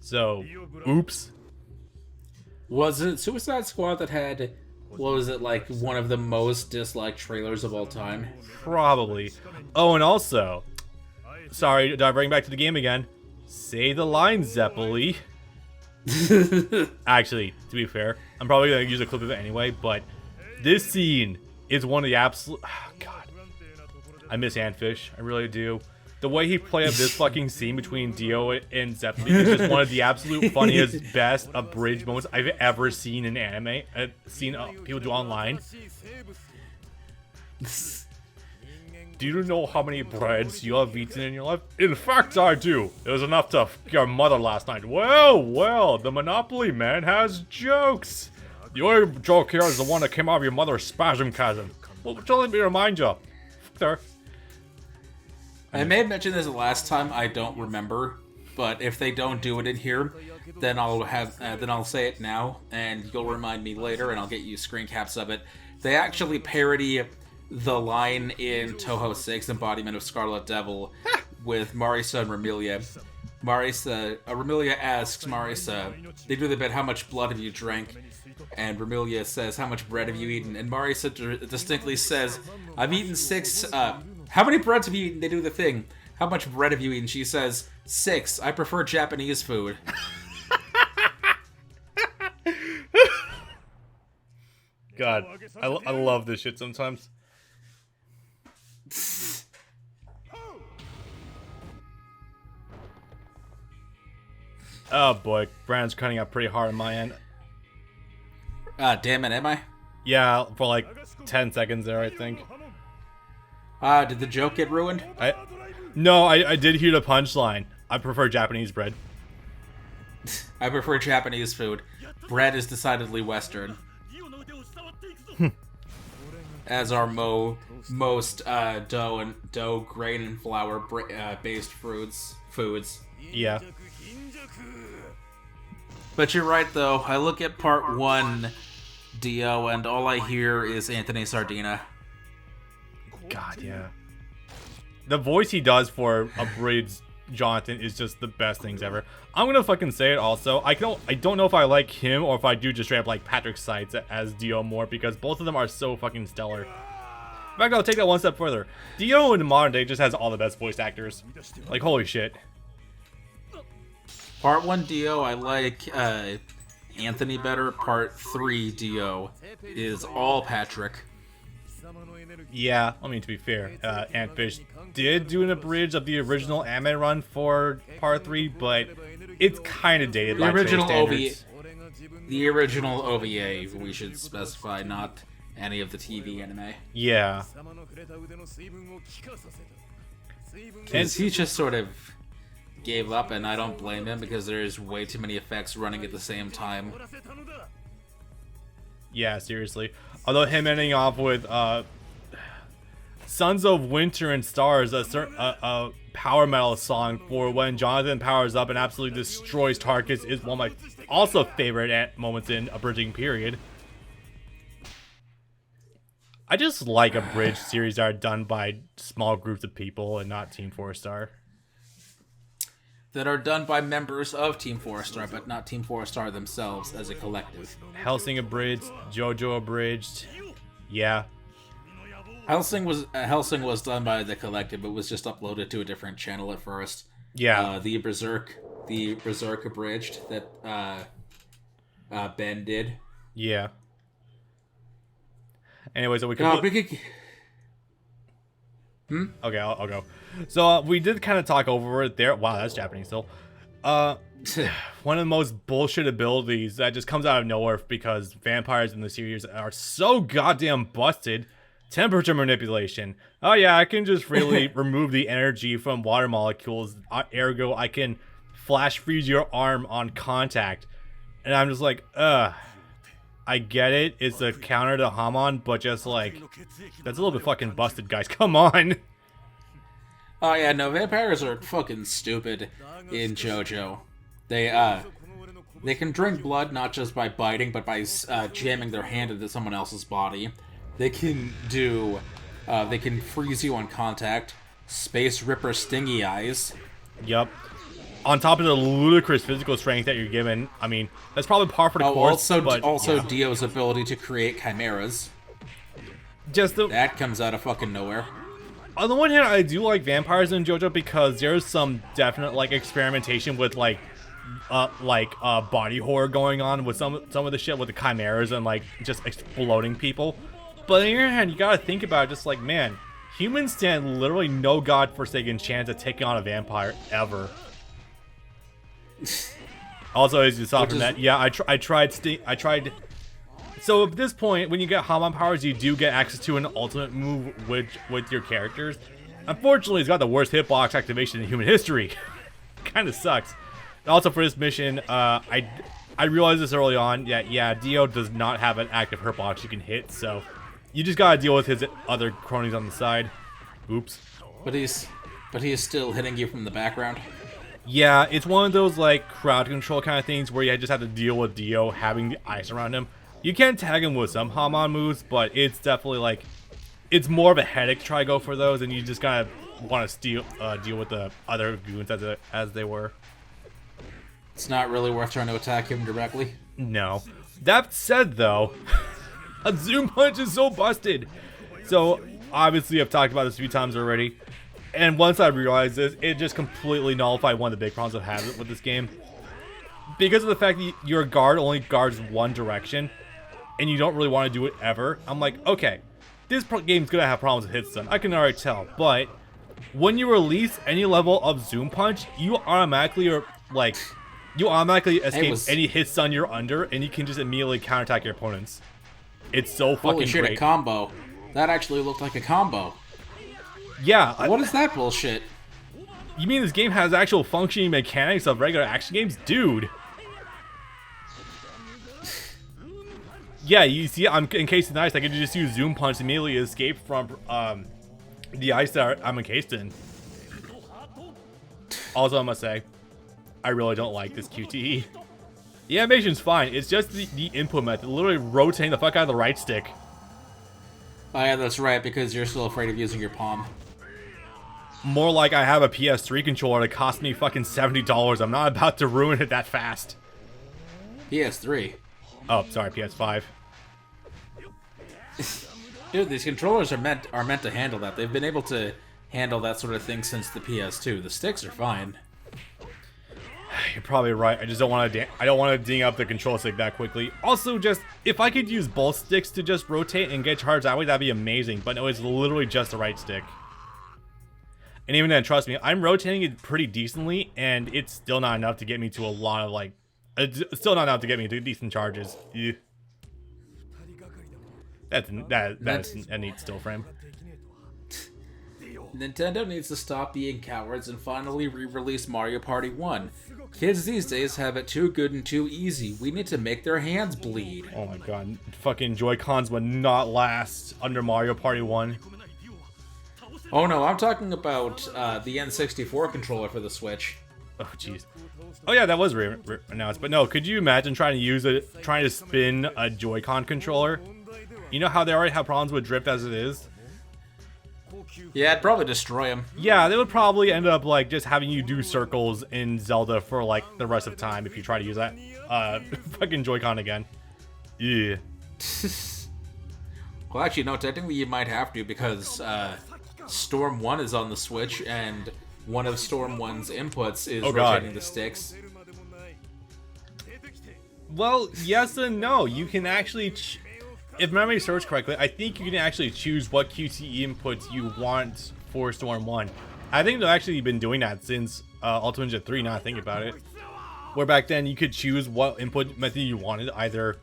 So, oops. Was it Suicide Squad that had, what was it, like, one of the most disliked trailers of all time? Probably. Oh, and also, sorry, diving back to the game again. Say the line, Zeppeli. Actually, to be fair, I'm probably going to use a clip of it anyway, but this scene is one of the absolute... Oh, God. I miss Antfish. I really do. The way he played up this fucking scene between Dio and Zeppeli is just one of the absolute funniest, best abridged moments I've ever seen in anime. I've seen people do online. Do you know how many breads you have eaten in your life? In fact, I do. It was enough to f your mother last night. Well, the Monopoly man has jokes. The only joke here is the one that came out of your mother's spasmcasm. Well, just let me remind you. Fuck her. I may have mentioned this last time. I don't remember, but if they don't do it in here, then I'll say it now, and you'll remind me later, and I'll get you screen caps of it. They actually parody the line in Toho 6, Embodiment of Scarlet Devil, with Marisa and Remilia. Remilia asks Marisa, they do the bit, how much blood have you drank? And Remilia says, how much bread have you eaten? And Marisa distinctly says, I've eaten 6, how many breads have you eaten? They do the thing. How much bread have you eaten? She says, 6. I prefer Japanese food. God, I love this shit sometimes. Oh boy, Brandon's cutting out pretty hard on my end. Damn it, am I? Yeah, for like 10 seconds there, I think. Did the joke get ruined? No, I did hear the punchline. I prefer Japanese bread. I prefer Japanese food. Bread is decidedly Western. As are most dough, grain, and flour based foods. Yeah. But you're right, though. I look at part 1, Dio, and all I hear is Anthony Sardina. God, yeah. The voice he does for Abridged Jonathan is just the best things ever. I'm gonna fucking say it also. I don't know if I like him or if I do just straight up like Patrick Seitz as Dio more, because both of them are so fucking stellar. In fact, I'll take that one step further. Dio in modern day just has all the best voice actors. Like, holy shit. Part 1 Dio, I like Anthony better. Part 3 Dio is all Patrick. Yeah, I mean, to be fair, Antfish did do an abridged of the original anime run for part 3, but it's kind of dated by today's standards. The original OVA, we should specify, not any of the TV anime. Yeah. And he just sort of gave up, and I don't blame him, because there's way too many effects running at the same time. Yeah, seriously. Although him ending off with Sons of Winter and Stars, a power metal song for when Jonathan powers up and absolutely destroys Tarkus, is one of my also favorite moments in Abridging period. I just like abridged series that are done by small groups of people and not Team 4-Star. That are done by members of Team 4-Star, but not Team 4-Star themselves as a collective. Hellsing abridged, Jojo abridged. Yeah. Hellsing was done by the collective, but was just uploaded to a different channel at first. Yeah. The Berserk abridged that Ben did. Yeah. Anyway, so we can. Okay, I'll go. So we did kind of talk over it there. Wow, that's Japanese still. One of the most bullshit abilities that just comes out of nowhere because vampires in the series are so goddamn busted. Temperature manipulation. Oh yeah, I can just freely remove the energy from water molecules. Ergo, I can flash freeze your arm on contact. And I'm just like, I get it. It's a counter to Hamon, but just like, that's a little bit fucking busted, guys. Come on. Oh yeah, no, vampires are fucking stupid in Jojo. They can drink blood not just by biting, but by jamming their hand into someone else's body. They can freeze you on contact. Space Ripper Stingy Eyes. Yup. On top of the ludicrous physical strength that you're given, I mean, that's probably par for the course. Also, Dio's ability to create chimeras. That comes out of fucking nowhere. On the one hand, I do like vampires in JoJo because there's some definite like experimentation with like body horror going on with some of the shit with the chimeras and like just exploding people. But on the other hand, you gotta think about it, just like, man, humans stand literally no godforsaken chance of taking on a vampire ever. Also, as you saw from that, yeah, I tried. So at this point, when you get Hamon powers, you do get access to an ultimate move with your characters. Unfortunately, it's got the worst hitbox activation in human history. Kind of sucks. And also for this mission, I realized this early on. Yeah, Dio does not have an active hitbox you can hit, so you just gotta deal with his other cronies on the side. Oops. But he's still hitting you from the background. Yeah, it's one of those like crowd control kind of things where you just have to deal with Dio having the ice around him. You can tag him with some Hamon moves, but it's definitely like, it's more of a headache to try to go for those, and you just gotta want to deal with the other goons as they were. It's not really worth trying to attack him directly. No. That said, though, a Zoom Punch is so busted. So obviously, I've talked about this a few times already. And once I realized this, it just completely nullified one of the big problems I've had with this game. Because of the fact that your guard only guards one direction, and you don't really want to do it ever, I'm like, okay, this game's going to have problems with hit stun. I can already tell. But when you release any level of Zoom Punch, you automatically escape any hit stun you're under, and you can just immediately counterattack your opponents. It's so fucking holy shit, great. A combo. That actually looked like a combo. Yeah. What is that bullshit? You mean this game has actual functioning mechanics of regular action games? Dude. Yeah, you see, I'm encased in ice. I could just use Zoom Punch to immediately escape from the ice that I'm encased in. Also, I must say, I really don't like this QTE. The animation's fine. It's just the input method, literally rotating the fuck out of the right stick. Oh yeah, that's right, because you're still afraid of using your palm. More like I have a PS3 controller that cost me fucking $70. I'm not about to ruin it that fast. PS3? Oh, sorry, PS5. Dude, these controllers are meant to handle that. They've been able to handle that sort of thing since the PS2. The sticks are fine. You're probably right. I just don't want to. I don't want to ding up the control stick that quickly. Also, just if I could use both sticks to just rotate and get charged that way, that'd be amazing. But no, it's literally just the right stick. And even then, trust me, I'm rotating it pretty decently, and it's still not enough to get me to a lot of like. It's still not enough to get me to decent charges. Yeah. That's a neat still frame. Nintendo needs to stop being cowards and finally re-release Mario Party 1. Kids these days have it too good and too easy. We need to make their hands bleed. Oh my god. Fucking Joy-Cons would not last under Mario Party 1. Oh no, I'm talking about the N64 controller for the Switch. Oh jeez. Oh yeah, that was announced. But no, could you imagine trying to spin a Joy-Con controller? You know how they already have problems with drift as it is? Yeah, it'd probably destroy him. Yeah, they would probably end up like just having you do circles in Zelda for like the rest of time if you try to use that fucking Joy-Con again. Yeah. Well, actually, no, technically you might have to because Storm 1 is on the Switch and one of Storm 1's inputs is rotating the sticks. Well, yes and no. You can actually... if memory serves correctly, I think you can actually choose what QTE inputs you want for Storm 1. I think they've actually been doing that since Ultimate Ninja 3, now I think about it. Where back then you could choose what input method you wanted, either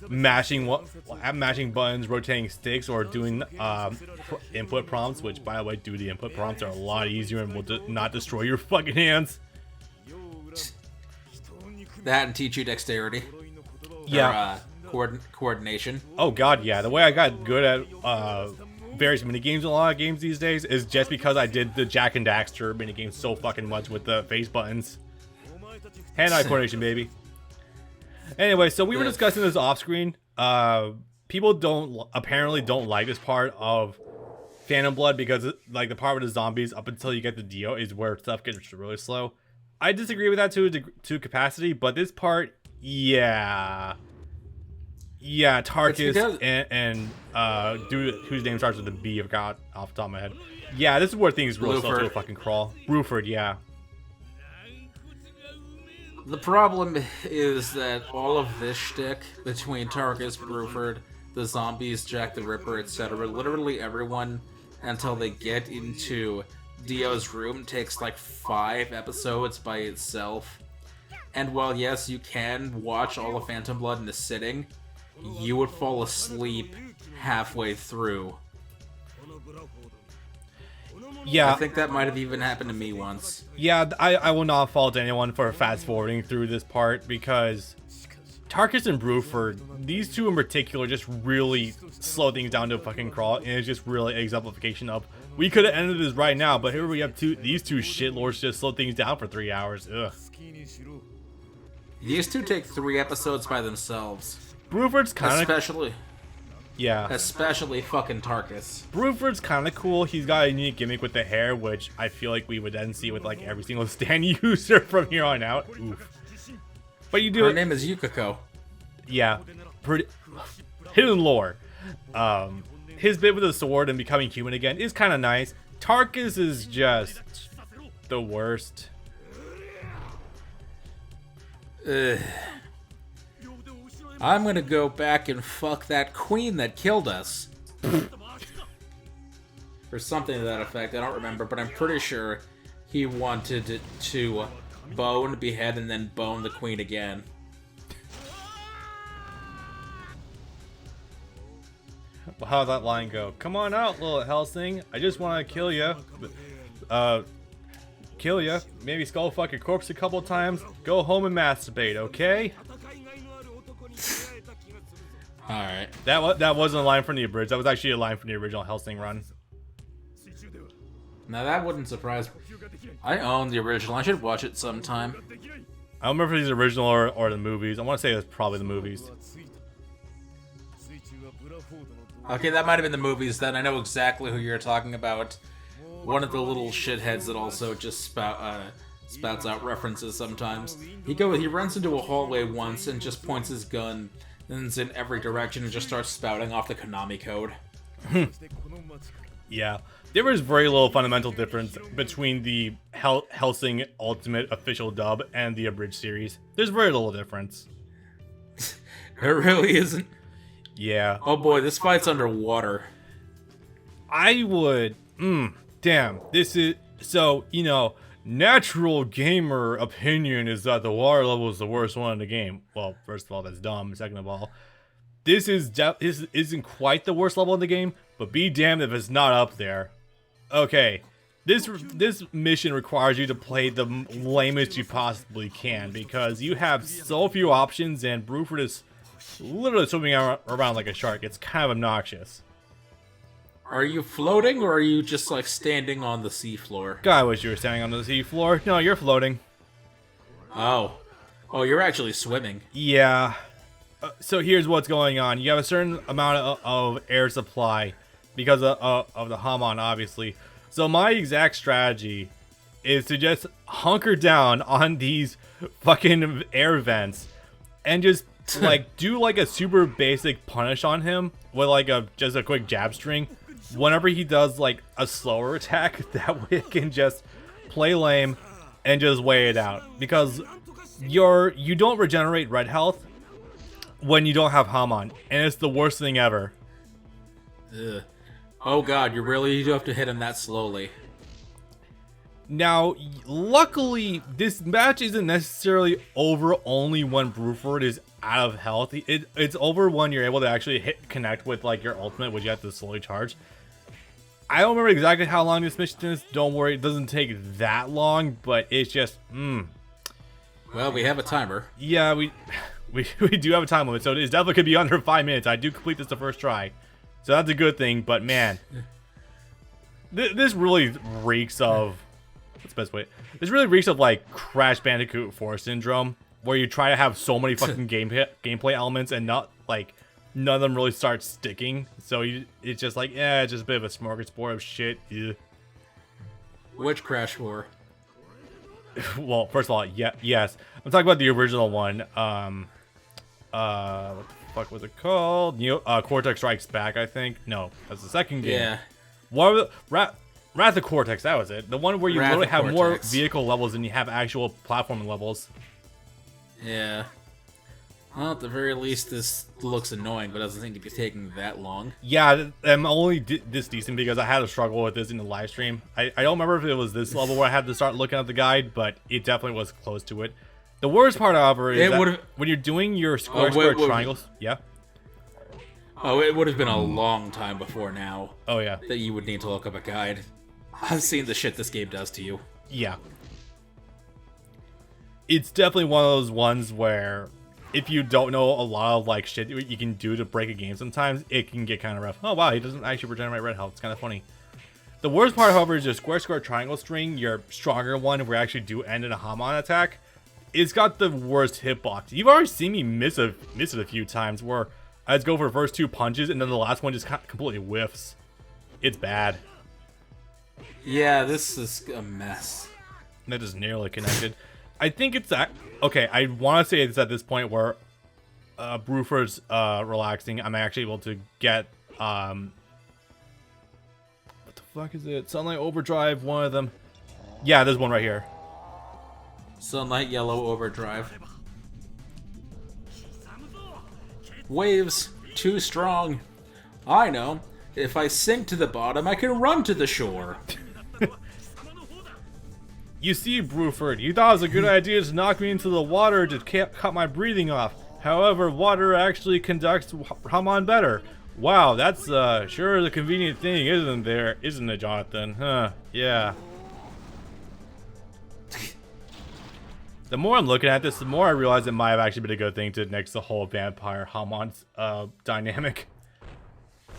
mashing buttons, rotating sticks, or doing input prompts, which by the way, the input prompts are a lot easier and will not destroy your fucking hands. That and teach you dexterity. Yeah. Coordination. Oh god, yeah. The way I got good at various minigames in a lot of games these days is just because I did the Jack and Daxter minigames so fucking much with the face buttons. Hand-eye coordination, baby. Anyway, so we were discussing this off-screen. People apparently don't like this part of Phantom Blood because like the part with the zombies up until you get the Dio is where stuff gets really slow. I disagree with that to capacity, but this part, yeah, Tarkus because... and dude whose name starts with a B, I forgot off the top of my head. Yeah, this is where things really start to fucking crawl. Bruford, yeah. The problem is that all of this shtick between Tarkus, Bruford, the zombies, Jack the Ripper, etc., literally everyone until they get into Dio's room takes like 5 episodes by itself. And while yes, you can watch all of Phantom Blood in a sitting, you would fall asleep halfway through. Yeah, I think that might have even happened to me once. Yeah, I will not fault anyone for fast forwarding through this part because Tarkus and Bruford, these two in particular, just really slow things down to a fucking crawl, and it's just really exemplification of we could have ended this right now, but here we have these two shitlords just slow things down for 3 hours. Ugh. These two take 3 episodes by themselves. Bruford's kind of especially. Yeah. Especially fucking Tarkus. Bruford's kind of cool. He's got a unique gimmick with the hair, which I feel like we would then see with like every single stand user from here on out. Oof. But you do. Her name is Yukiko. Yeah. Pretty hidden lore. His bit with the sword and becoming human again is kind of nice. Tarkus is just the worst. I'm gonna go back and fuck that queen that killed us. Or something to that effect, I don't remember, but I'm pretty sure he wanted to bone, behead, and then bone the queen again. Well, how'd that line go? Come on out, little Helsing. I just want to kill you. Kill you. Maybe skull fuck your corpse a couple times. Go home and masturbate, okay? Alright. That wasn't a line from the abridged. That was actually a line from the original Helsing run. Now that wouldn't surprise me. I own the original. I should watch it sometime. I don't remember if it's the original or the movies. I want to say it's probably the movies. Okay, that might have been the movies then. I know exactly who you're talking about. One of the little shitheads that also just spouts out references sometimes. He runs into a hallway once and just points his gun and is in every direction and just starts spouting off the Konami code. Yeah. There was very little fundamental difference between the Helsing Ultimate official dub and the abridged series. There's very little difference. It really isn't. Yeah. Oh boy, this fight's underwater. I would... damn. This is... So, you know, natural gamer opinion is that the water level is the worst one in the game. Well, first of all, that's dumb. Second of all, this isn't quite the worst level in the game, but be damned if it's not up there. Okay. This mission requires you to play the lamest you possibly can because you have so few options and Bruford is literally swimming around like a shark. It's kind of obnoxious. Are you floating or are you just like standing on the seafloor? God, I wish you were standing on the seafloor. No, you're floating. Oh, you're actually swimming. Yeah. So here's what's going on. You have a certain amount of air supply because of the Hamon, obviously. So my exact strategy is to just hunker down on these fucking air vents and just like do like a super basic punish on him with like just a quick jab string. Whenever he does like a slower attack, that way it can just play lame and just weigh it out because you don't regenerate red health when you don't have Hamon, and it's the worst thing ever. Ugh. Oh god, you do have to hit him that slowly. Now, luckily, this match isn't necessarily over only when Bruford is out of health. It's over when you're able to actually connect with like your ultimate, which you have to slowly charge. I don't remember exactly how long this mission is. Don't worry, it doesn't take that long, but it's just, Well, we have a timer. Yeah, we do have a time limit, so it definitely could be under 5 minutes. I do complete this the first try, so that's a good thing. But man, this really reeks of what's the best way? This really reeks of like Crash Bandicoot 4 syndrome, where you try to have so many fucking gameplay elements and not like none of them really start sticking. So it's just like it's just a bit of a smorgasbord of shit. Ugh. Which Crash 4? Well, first of all, yes. I'm talking about the original one. What the fuck was it called? Cortex Strikes Back, I think. No, that's the second game. Yeah. What was Wrath of Cortex? That was it. The one where you Wrath literally of have more Cortex. vehicle levels than you have actual platforming levels. Yeah. Well, at the very least, this looks annoying, but doesn't seem to be taking that long. Yeah, I'm only this decent because I had a struggle with this in the live stream. I don't remember if it was this level where I had to start looking at the guide, but it definitely was close to it. The worst part, however, is that when you're doing your square triangles... Yeah? Oh, it would have been a long time before now. Oh, yeah. That you would need to look up a guide. I've seen the shit this game does to you. Yeah. It's definitely one of those ones where if you don't know a lot of like shit you can do to break a game sometimes, it can get kind of rough. Oh, wow, he doesn't actually regenerate red health. It's kind of funny. The worst part, however, is your square triangle string, your stronger one, where you actually do end in a Hamon attack. It's got the worst hitbox. You've already seen me miss it a few times where I just go for the first two punches and then the last one just completely whiffs. It's bad. Yeah, this is a mess. That is nearly connected. I think it's that. Okay, I want to say it's at this point where Bruford's relaxing. I'm actually able to get what the fuck is it? Sunlight Overdrive, one of them. Yeah, there's one right here. Sunlight Yellow Overdrive. Waves, too strong. I know. If I sink to the bottom, I can run to the shore. You see, Bruford, you thought it was a good idea to knock me into the water to cut my breathing off. However, water actually conducts Hamon better. Wow, that's sure is a convenient thing, isn't it, Jonathan? Huh, yeah. The more I'm looking at this, the more I realize it might have actually been a good thing to nix the whole vampire Hamon dynamic.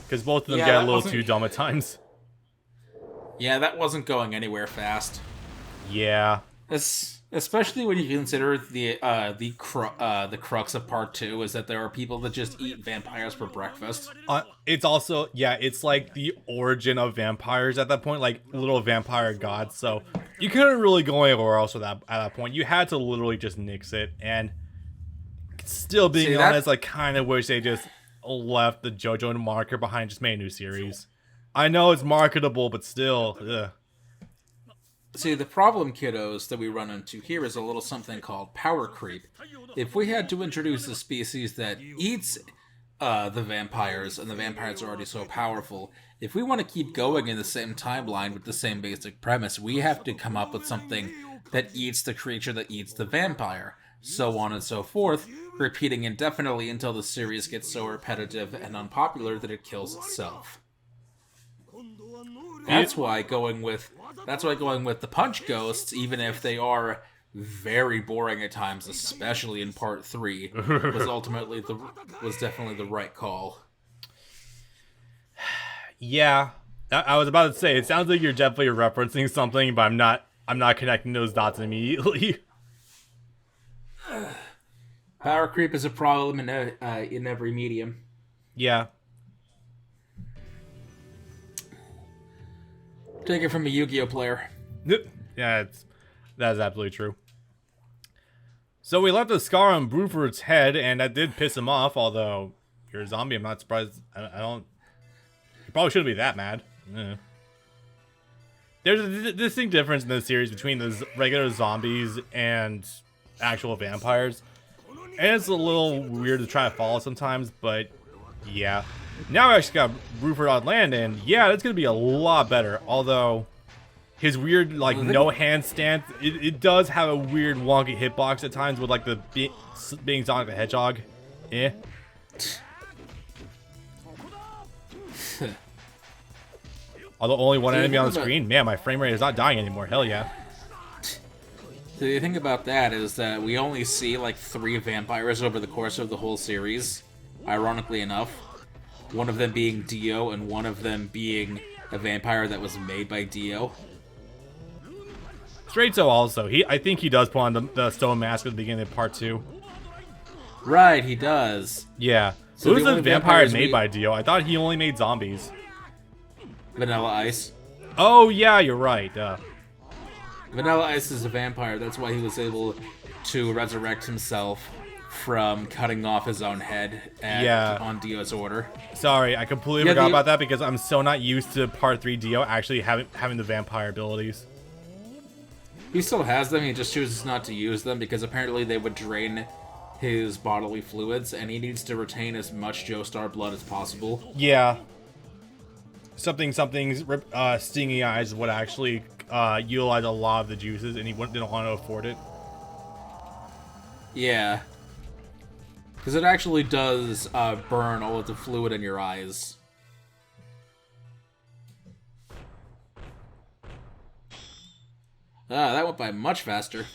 Because both of them get a little too dumb at times. Yeah, that wasn't going anywhere fast. Yeah. Especially when you consider the crux of part 2 is that there are people that just eat vampires for breakfast. It's also, yeah, it's like the origin of vampires at that point, like little vampire gods. So you couldn't really go anywhere else with that at that point. You had to literally just nix it. And still being honest, I kind of wish they just left the Jojo marker behind and just made a new series. I know it's marketable, but still, ugh. See, the problem, kiddos, that we run into here is a little something called power creep. If we had to introduce a species that eats the vampires, and the vampires are already so powerful, if we want to keep going in the same timeline with the same basic premise, we have to come up with something that eats the creature that eats the vampire, so on and so forth, repeating indefinitely until the series gets so repetitive and unpopular that it kills itself. That's why going with the punch ghosts, even if they are very boring at times, especially in part 3, was definitely the right call. Yeah, I was about to say it sounds like you're definitely referencing something, but I'm not connecting those dots immediately. Power creep is a problem in every medium. Yeah. Take it from a Yu-Gi-Oh player. Yeah, that's absolutely true. So we left a scar on Bruford's head, and that did piss him off. Although you're a zombie, I'm not surprised. I don't. You probably shouldn't be that mad. There's a distinct difference in this series between the regular zombies and actual vampires, and it's a little weird to try to follow sometimes. But yeah. Now we actually got Bruford on land, and yeah, that's gonna be a lot better. Although his weird like no hand stance, it does have a weird wonky hitbox at times with like the being Sonic the Hedgehog. Eh. Although only one enemy on the screen, man, my frame rate is not dying anymore. Hell yeah. So the thing about that is that we only see like 3 vampires over the course of the whole series. Ironically enough. One of them being Dio, and one of them being a vampire that was made by Dio. Straightso also. I think he does put on the stone mask at the beginning of part 2. Right, he does. Yeah. So who's the vampire made by Dio? I thought he only made zombies. Vanilla Ice. Oh, yeah, you're right. Vanilla Ice is a vampire. That's why he was able to resurrect himself from cutting off his own head on Dio's order. Sorry, I completely forgot about that because I'm so not used to Part 3 Dio actually having the vampire abilities. He still has them, he just chooses not to use them because apparently they would drain his bodily fluids, and he needs to retain as much Joestar blood as possible. Yeah. Something's Stingy Eyes would actually utilize a lot of the juices, and he didn't want to afford it. Yeah. Because it actually does burn all of the fluid in your eyes. Ah, that went by much faster.